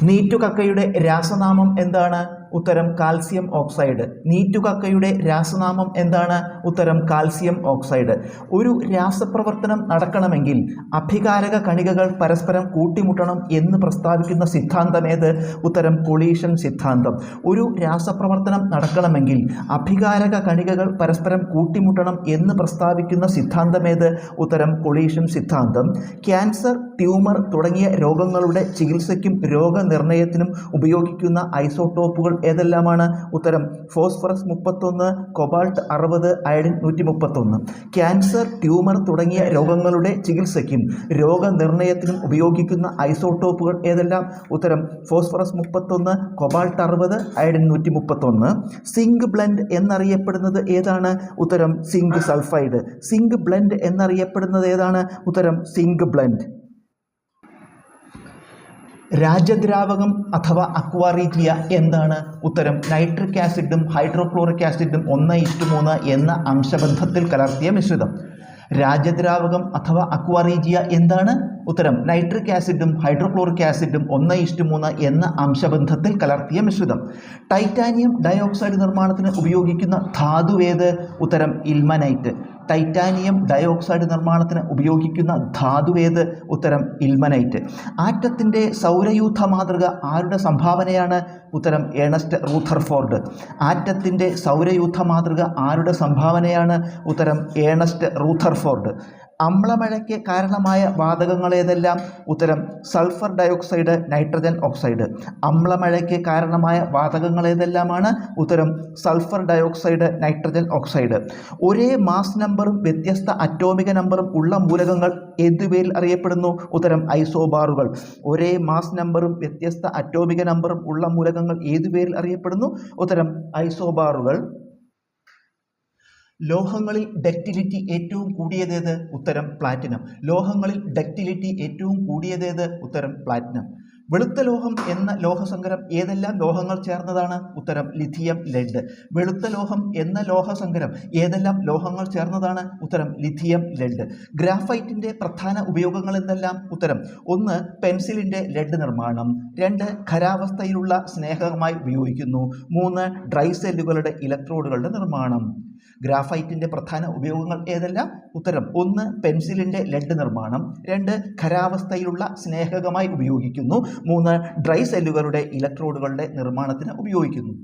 നീറ്റുകക്കയുടെ രാസനാമം എന്താണ്? ഉത്തരം calcium oxide. നീറ്റുകക്കയുടെ രാസനാമം എന്താണ്? ഉത്തരം കാൽസ്യം ഓക്സൈഡ്. ഒരു രാസപ്രവർത്തനം നടക്കണമെങ്കിൽ അഭികാരക കണികകൾ പരസ്പരം കൂട്ടിമുട്ടണം എന്ന് പ്രസ്താവിക്കുന്ന സിദ്ധാന്തമേത്? ഉത്തരം കൊളീഷൻ സിദ്ധാന്തം. ഒരു രാസപ്രവർത്തനം നടക്കണമെങ്കിൽ അഭികാരക കണികകൾ പരസ്പരം കൂട്ടിമുട്ടണം എന്ന് പ്രസ്താവിക്കുന്ന സിദ്ധാന്തമേത്? ഉത്തരം കൊളീഷൻ സിദ്ധാന്തം. ക്യാൻസർ, ട്യൂമർ തുടങ്ങിയ രോഗങ്ങളുടെ ചികിത്സയ്ക്കും രോഗനിർണയത്തിനും ഉപയോഗിക്കുന്ന ഐസോട്ടോപ്പുകൾ ഏതെല്ലാമാണ്? ഉത്തരം phosphorus 31, cobalt 60, iodine 131. Cancer, tumour തുടങ്ങിയ രോഗങ്ങളുടെ ചികിത്സയ്ക്കും രോഗനിർണയത്തിനും ഉപയോഗിക്കുന്ന ഐസോട്ടോപ്പുകൾ ഏതെല്ലാം? ഉത്തരം phosphorus 31, cobalt 60, iodine 131. Zinc blende എന്നറിയപ്പെടുന്നത് ഏതാണ്? ഉത്തരം സിങ്ക് സൾഫൈഡ്. സിങ്ക് ബ്ലെൻഡ് എന്നറിയപ്പെടുന്നത് ഏതാണ്? ഉത്തരം സിങ്ക് ബ്ലെൻഡ്. രാജദ്രാവകം അഥവാ അക്വാറീജിയ എന്താണ്? ഉത്തരം നൈട്രിക് ആസിഡും ഹൈഡ്രോക്ലോറിക് ആസിഡും 1:3 എന്ന അംശബന്ധത്തിൽ കലർത്തിയ മിശ്രിതം. രാജദ്രാവകം അഥവാ അക്വാറീജിയ എന്താണ്? ഉത്തരം നൈട്രിക് ആസിഡും ഹൈഡ്രോക്ലോറിക് ആസിഡും 1:3 എന്ന അംശബന്ധത്തിൽ കലർത്തിയ മിശ്രിതം. ടൈറ്റാനിയം ഡയോക്സൈഡ് നിർമ്മാണത്തിന് ഉപയോഗിക്കുന്ന ധാതുവേത്? ഉത്തരം ഇൽമനൈറ്റ്. ടൈറ്റാനിയം ഡയോക്സൈഡ് നിർമ്മാണത്തിന് ഉപയോഗിക്കുന്ന ധാതുവേത്? ഉത്തരം ഇൽമനൈറ്റ്. ആറ്റത്തിൻ്റെ സൗരയൂഥ മാതൃക ആരുടെ സംഭാവനയാണ്? ഉത്തരം ഏണസ്റ്റ് റൂഥർഫോർഡ്. ആറ്റത്തിൻ്റെ സൗരയൂഥ മാതൃക ആരുടെ സംഭാവനയാണ്? ഉത്തരം ഏണസ്റ്റ് റൂഥർഫോർഡ്. അമ്ലമഴയ്ക്ക് കാരണമായ വാതകങ്ങൾ ഏതെല്ലാം? ഉത്തരം സൾഫർ ഡയോക്സൈഡ്, നൈട്രജൻ ഓക്സൈഡ്. അമ്ലമഴയ്ക്ക് കാരണമായ വാതകങ്ങൾ ഏതെല്ലാമാണ്? ഉത്തരം സൾഫർ ഡയോക്സൈഡ്, നൈട്രജൻ ഓക്സൈഡ്. ഒരേ മാസ് നമ്പറും വ്യത്യസ്ത അറ്റോമിക നമ്പറും ഉള്ള മൂലകങ്ങൾ ഏതുപേരിൽ അറിയപ്പെടുന്നു? ഉത്തരം ഐസോബാറുകൾ. ഒരേ മാസ് നമ്പറും വ്യത്യസ്ത അറ്റോമിക നമ്പറും ഉള്ള മൂലകങ്ങൾ ഏതുപേരിൽ അറിയപ്പെടുന്നു? ഉത്തരം ഐസോബാറുകൾ. ലോഹങ്ങളിൽ ഡക്റ്റിലിറ്റി ഏറ്റവും കൂടിയതേത്? ഉത്തരം പ്ലാറ്റിനം. ലോഹങ്ങളിൽ ഡക്റ്റിലിറ്റി ഏറ്റവും കൂടിയതേത്? ഉത്തരം പ്ലാറ്റിനം. വെളുത്ത ലോഹം എന്ന ലോഹസങ്കരം ഏതെല്ലാം ലോഹങ്ങൾ ചേർന്നതാണ്? ഉത്തരം ലിഥിയം, ലെഡ്. വെളുത്ത ലോഹം എന്ന ലോഹസങ്കരം ഏതെല്ലാം ലോഹങ്ങൾ ചേർന്നതാണ്? ഉത്തരം ലിഥിയം, ലെഡ്. ഗ്രാഫൈറ്റിൻ്റെ പ്രധാന ഉപയോഗങ്ങൾ എന്തെല്ലാം? ഉത്തരം 1 പെൻസിലിൻ്റെ ലെഡ് നിർമ്മാണം, 2 ഖരാവസ്ഥയിലുള്ള സ്നേഹകമായി ഉപയോഗിക്കുന്നു, 3 ഡ്രൈ സെല്ലുകളുടെ ഇലക്ട്രോഡുകളുടെ നിർമ്മാണം. ഗ്രാഫൈറ്റിൻ്റെ പ്രധാന ഉപയോഗങ്ങൾ ഏതെല്ലാം? ഉത്തരം 1 പെൻസിലിൻ്റെ ലെഡ് നിർമ്മാണം, 2 ഖരാവസ്ഥയിലുള്ള സ്നേഹകമായി ഉപയോഗിക്കുന്നു, 3 ഡ്രൈ സെല്ലുകളുടെ ഇലക്ട്രോഡുകളുടെ നിർമ്മാണത്തിന് ഉപയോഗിക്കുന്നു.